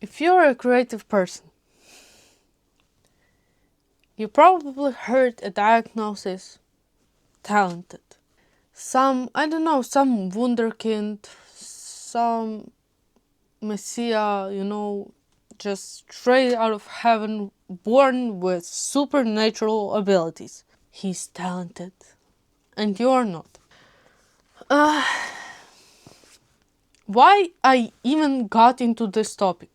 If you're a creative person, you probably heard a diagnosis, talented. Some, I don't know, some wunderkind, some messiah, just straight out of heaven, born with supernatural abilities. He's talented, and you're not. Why I even got into this topic?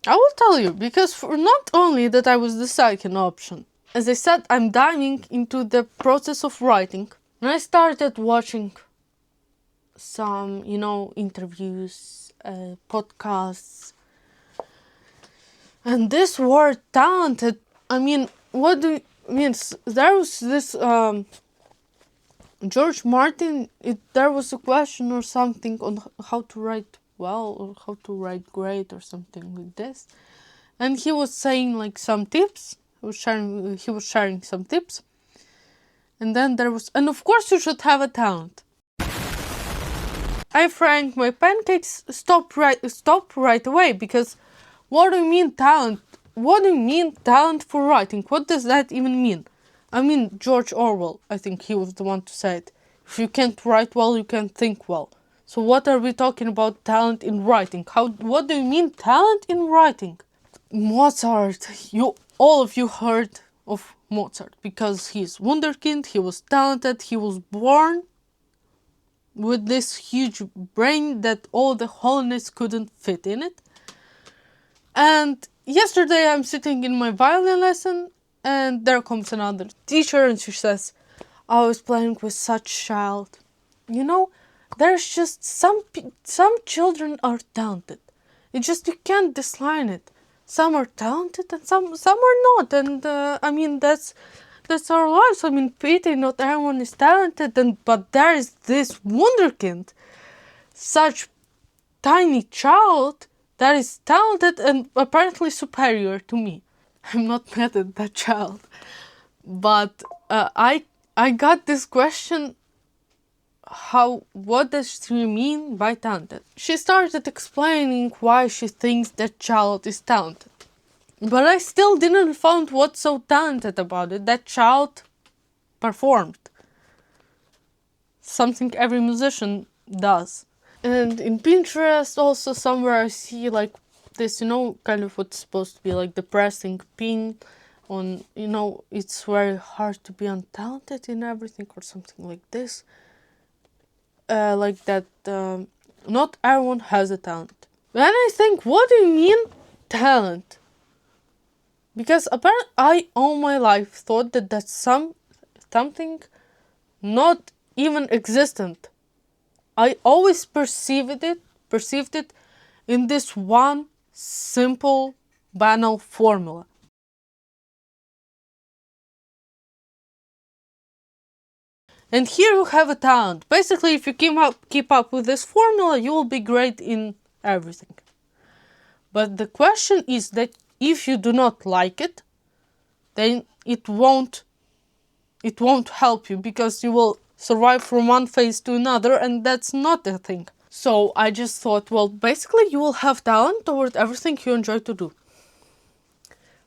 I will tell you, because for not only that I was the second option, as I said, I'm diving into the process of writing, and I started watching some, interviews, podcasts, and this word talented, what do it means? There was this, George Martin, there was a question or something on how to write well or how to write great or something like this. And he was saying like some tips. He was sharing some tips. And then there was, and of course you should have a talent. I franked my pancakes, stop right away, because what do you mean talent? What do you mean talent for writing? What does that even mean? George Orwell, I think he was the one to say it. If you can't write well, you can't think well. So what are we talking about talent in writing? What do you mean talent in writing? Mozart, all of you heard of Mozart, because he's wunderkind, he was talented, he was born with this huge brain that all the holiness couldn't fit in it. And yesterday I'm sitting in my violin lesson, and there comes another teacher and she says, I was playing with such child. There's just some children are talented. It's just you can't disline it. Some are talented and some are not. And that's our lives. Pity, not everyone is talented, but there is this wunderkind, such tiny child that is talented and apparently superior to me. I'm not mad at that child, but I got this question. What does she mean by talented? She started explaining why she thinks that child is talented. But I still didn't find what's so talented about it. That child performed. Something every musician does. And in Pinterest also somewhere I see like this, kind of what's supposed to be like depressing pin on, it's very hard to be untalented in everything or something like this. Like that, not everyone has a talent. Then I think, what do you mean talent? Because apparently I all my life thought that that's something not even existent. I always perceived it in this one simple, banal formula. And here you have a talent. Basically, if you keep up with this formula, you will be great in everything. But the question is that if you do not like it, then it won't help you, because you will survive from one phase to another, and that's not the thing. So I just thought, well, basically you will have talent toward everything you enjoy to do.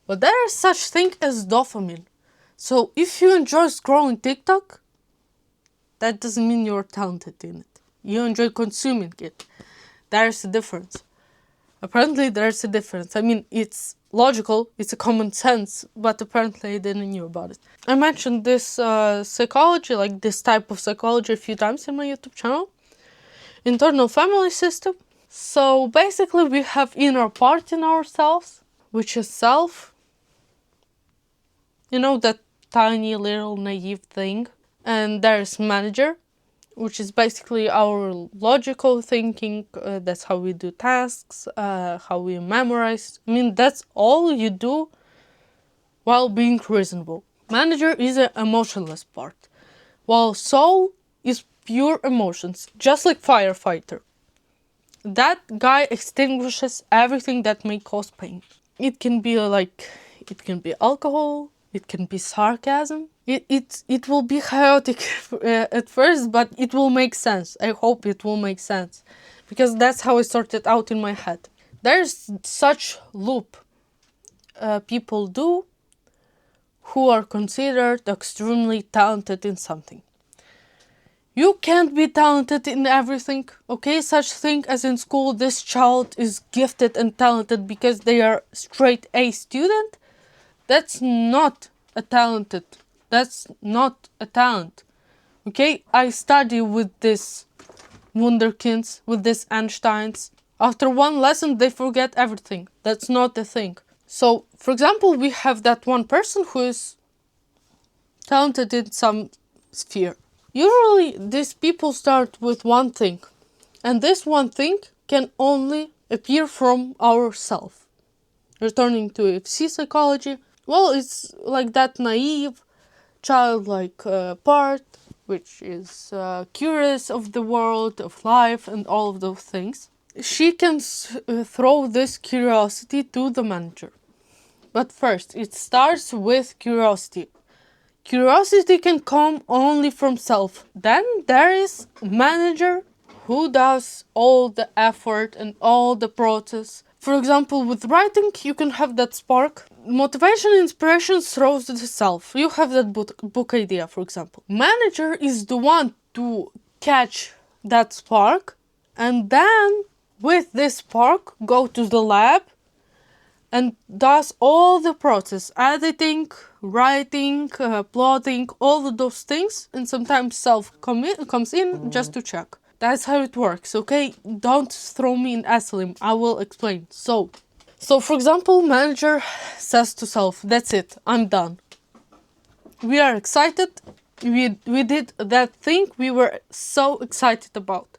But there is such thing as dopamine. So if you enjoy scrolling TikTok, that doesn't mean you're talented in it. You enjoy consuming it. There's a difference. Apparently there's a difference. It's logical, it's a common sense, but apparently I didn't know about it. I mentioned this psychology, like this type of psychology, a few times in my YouTube channel. Internal family system. So basically we have inner part in ourselves, which is self. That tiny little naive thing. And there's manager, which is basically our logical thinking. That's how we do tasks, how we memorize. That's all you do while being reasonable. Manager is an emotionless part, while soul is pure emotions, just like firefighter. That guy extinguishes everything that may cause pain. It can be alcohol, it can be sarcasm. It will be chaotic at first, but it will make sense. I hope it will make sense. because that's how I sorted out in my head. There's such loop people do who are considered extremely talented in something. You can't be talented in everything, okay? Such thing as in school, this child is gifted and talented because they are straight A student. That's not a talented. That's not a talent. Okay? I study with this wunderkinds, with these Einsteins. After one lesson, they forget everything. That's not a thing. So, for example, we have that one person who is talented in some sphere. Usually, these people start with one thing, and this one thing can only appear from ourself. Returning to FC psychology, well, it's like that naive, childlike part, which is curious of the world, of life, and all of those things. She can throw this curiosity to the manager. But first, it starts with curiosity. Curiosity can come only from self. Then there is manager who does all the effort and all the process. For example, with writing, you can have that spark. Motivation, inspiration throws to the self. You have that book idea, for example. Manager is the one to catch that spark, and then with this spark, go to the lab and does all the process, editing, writing, plotting, all of those things, and sometimes self comes in just to check. That's how it works, okay? Don't throw me in asylum, I will explain. So for example, manager says to self, that's it, I'm done. We are excited, we did that thing we were so excited about,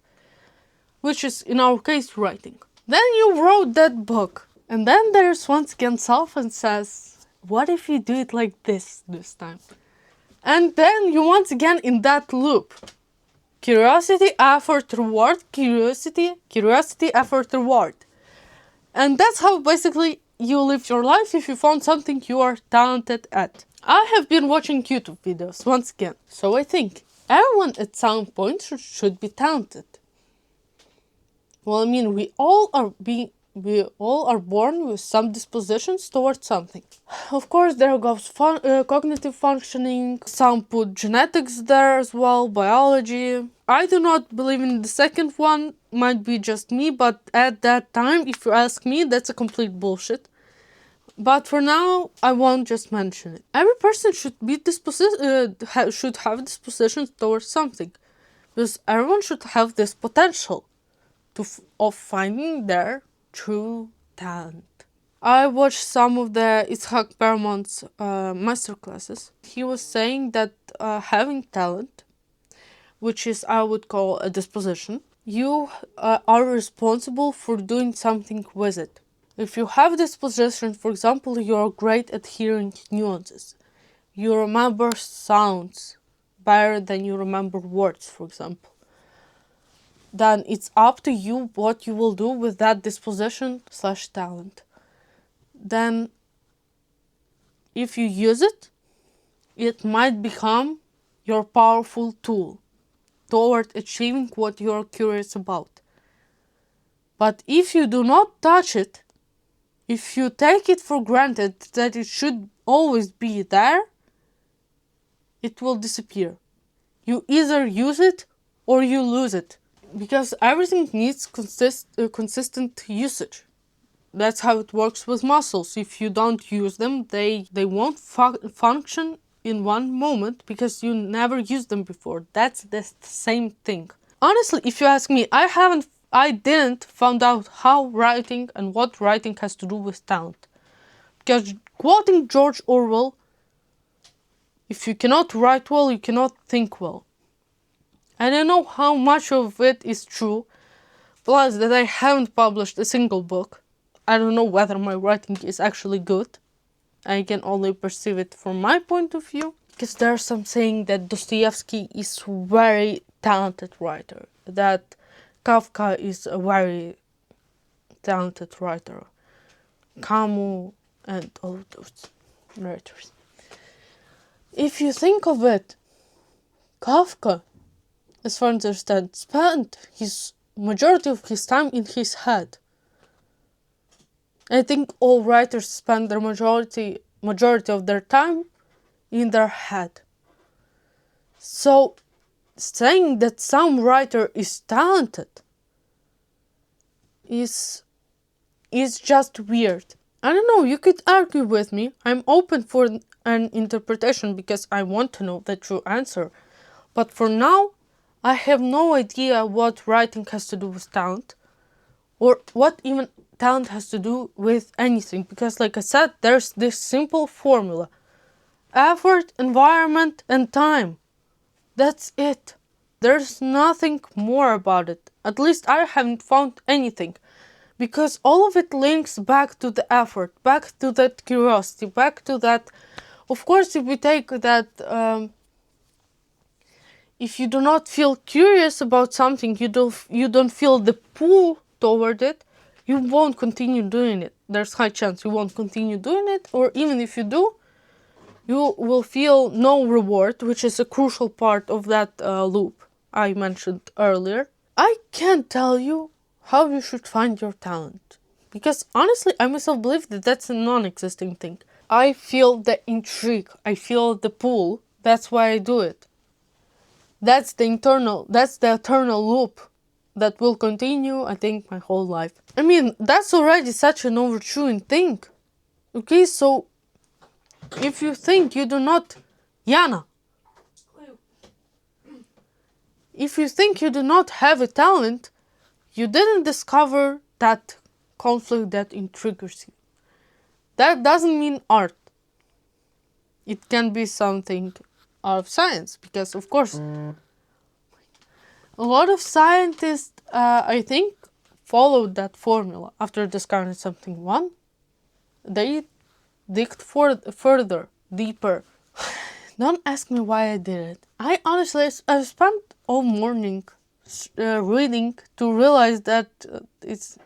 which is, in our case, writing. Then you wrote that book. And then there's once again self and says, what if you do it like this time? And then you once again in that loop. Curiosity, effort, reward, curiosity, effort, reward. And that's how basically you live your life if you found something you are talented at. I have been watching YouTube videos once again, so I think everyone at some point should be talented. Well, I mean, we all are born with some dispositions towards something. Of course, there goes cognitive functioning. Some put genetics there as well, biology. I do not believe in the second one. Might be just me, but at that time, if you ask me, that's a complete bullshit. But for now, I won't just mention it. Every person should have dispositions towards something, because everyone should have this potential of finding their true talent. I watched some of the Itzhak Perelman's masterclasses. He was saying that having talent, which is I would call a disposition, you are responsible for doing something with it. If you have disposition, for example, you are great at hearing nuances. You remember sounds better than you remember words, for example. Then it's up to you what you will do with that disposition/talent. Then, if you use it, it might become your powerful tool toward achieving what you're curious about. But if you do not touch it, if you take it for granted that it should always be there, it will disappear. You either use it or you lose it. Because everything needs consistent usage. That's how it works with muscles. If you don't use them, they won't function in one moment because you never used them before. That's the same thing. Honestly, if you ask me, I didn't find out how writing and what writing has to do with talent. Because quoting George Orwell, if you cannot write well, you cannot think well. I don't know how much of it is true, plus that I haven't published a single book. I don't know whether my writing is actually good. I can only perceive it from my point of view. Because there's some saying that Dostoevsky is a very talented writer, that Kafka is a very talented writer, Camus and all of those writers. If you think of it, Kafka, as far as I understand, spent his majority of his time in his head. I think all writers spend their majority of their time in their head. So saying that some writer is talented is just weird. I don't know, you could argue with me. I'm open for an interpretation because I want to know the true answer. But for now, I have no idea what writing has to do with talent, or what even talent has to do with anything. Because like I said, there's this simple formula: effort, environment, and time. That's it. There's nothing more about it. At least I haven't found anything. Because all of it links back to the effort, back to that curiosity, back to that. Of course, if we take that, if you do not feel curious about something, you don't feel the pull toward it, you won't continue doing it. There's high chance you won't continue doing it, or even if you do, you will feel no reward, which is a crucial part of that loop I mentioned earlier. I can't tell you how you should find your talent, because honestly, I myself believe that that's a non-existing thing. I feel the intrigue, I feel the pull, that's why I do it. That's the eternal loop that will continue, I think, my whole life. I mean, that's already such an overchewing thing. Okay, so if you think you do not, Yana, if you think you do not have a talent, you didn't discover that conflict that intrigues you. That doesn't mean art. It can be something out of science, because of course, a lot of scientists, I think, followed that formula. After discovering something one, they digged further, deeper. Don't ask me why I did it. I honestly, I spent all morning reading to realize that it's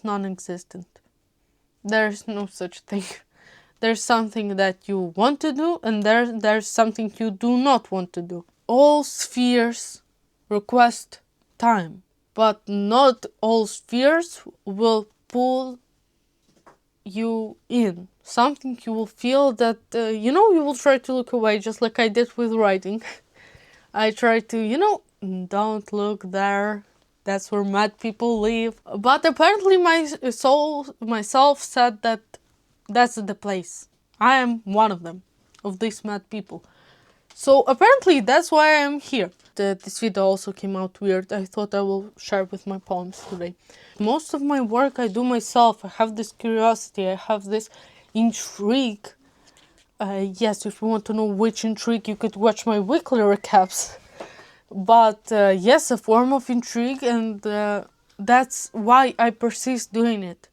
non-existent. There's no such thing. There's something that you want to do, and there's something you do not want to do. All spheres request time, but not all spheres will pull you in. Something you will feel that, you will try to look away, just like I did with writing. I try to, don't look there. That's where mad people live. But apparently myself said that that's the place. I am one of them, of these mad people. So apparently that's why I am here. This video also came out weird. I thought I will share with my poems today. Most of my work I do myself. I have this curiosity. I have this intrigue. Yes, if you want to know which intrigue, you could watch my weekly recaps. But yes, a form of intrigue, and that's why I persist doing it.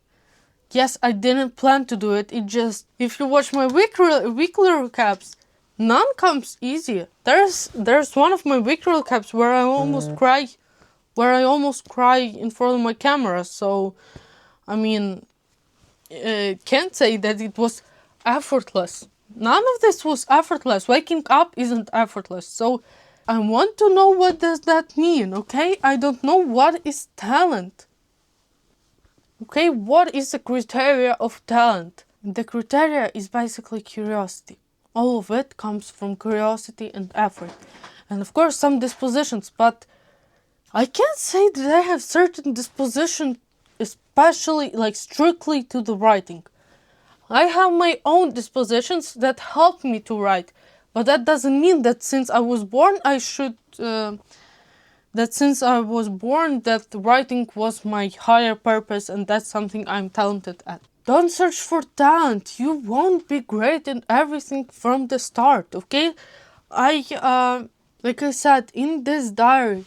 Yes, I didn't plan to do it. It just, if you watch my weekly recaps, none comes easy. There's one of my weekly recaps where I almost cry in front of my camera. So, I mean, can't say that it was effortless. None of this was effortless. Waking up isn't effortless. So I want to know, what does that mean, okay? I don't know what is talent. Okay, what is the criteria of talent? The criteria is basically curiosity. All of it comes from curiosity and effort. And of course some dispositions, but I can't say that I have certain disposition, especially like strictly to the writing. I have my own dispositions that help me to write, but that doesn't mean that since I was born that writing was my higher purpose and that's something I'm talented at. Don't search for talent. You won't be great in everything from the start, okay? Like I said, in this diary,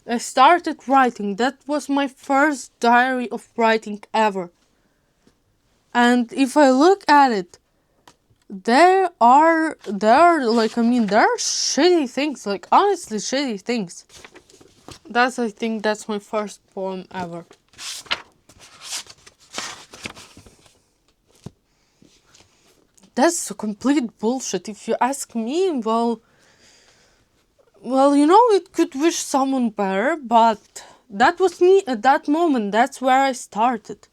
I started writing. That was my first diary of writing ever. And if I look at it, there are shitty things, like honestly shitty things. I think that's my first poem ever. That's complete bullshit. If you ask me, well, well, it could wish someone better, but that was me at that moment. That's where I started.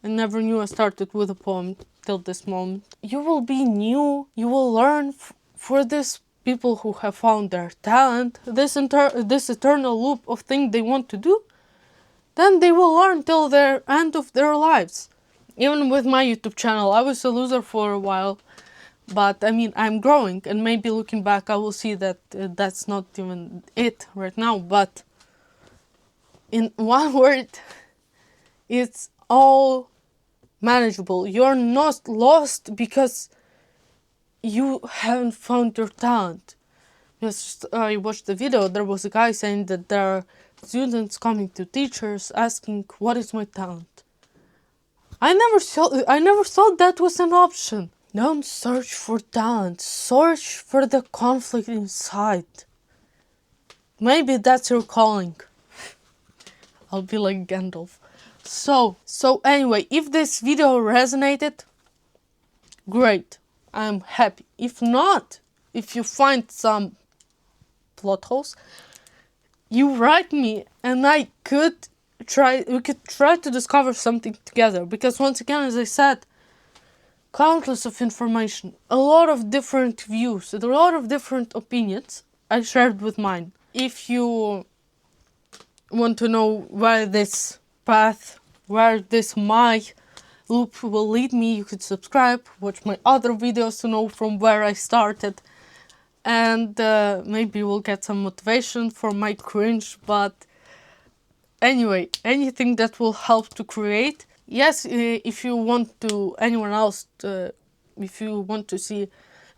I never knew I started with a poem till this moment. You will be new, you will learn for these people who have found their talent, this eternal loop of things they want to do, then they will learn till the end of their lives. Even with my YouTube channel, I was a loser for a while, but I mean, I'm growing, and maybe looking back, I will see that that's not even it right now. But in one word, it's all manageable. You're not lost because you haven't found your talent. Yes, I watched the video. There was a guy saying that there are students coming to teachers asking, "What is my talent?" I never thought that was an option. Don't search for talent. Search for the conflict inside. Maybe that's your calling. I'll be like Gandalf. So anyway, if this video resonated, great. I'm happy. If not, if you find some plot holes, you write me and we could try to discover something together. Because once again, as I said, countless of information, a lot of different views, a lot of different opinions I shared with mine. If you want to know where this my loop will lead me, you could subscribe, watch my other videos to know from where I started, and maybe we'll get some motivation for my cringe. But anyway, anything that will help to create. Yes, if you want to, anyone else, if you want to see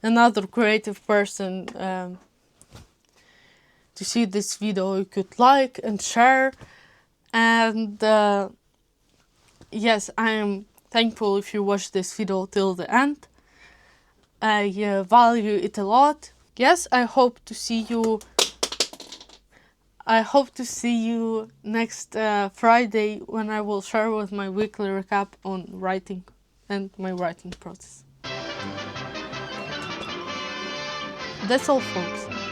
another creative person to see this video, you could like and share. And yes, I am thankful if you watch this video till the end. I value it a lot. Yes, I hope to see you next Friday, when I will share with my weekly recap on writing and my writing process. That's all, folks.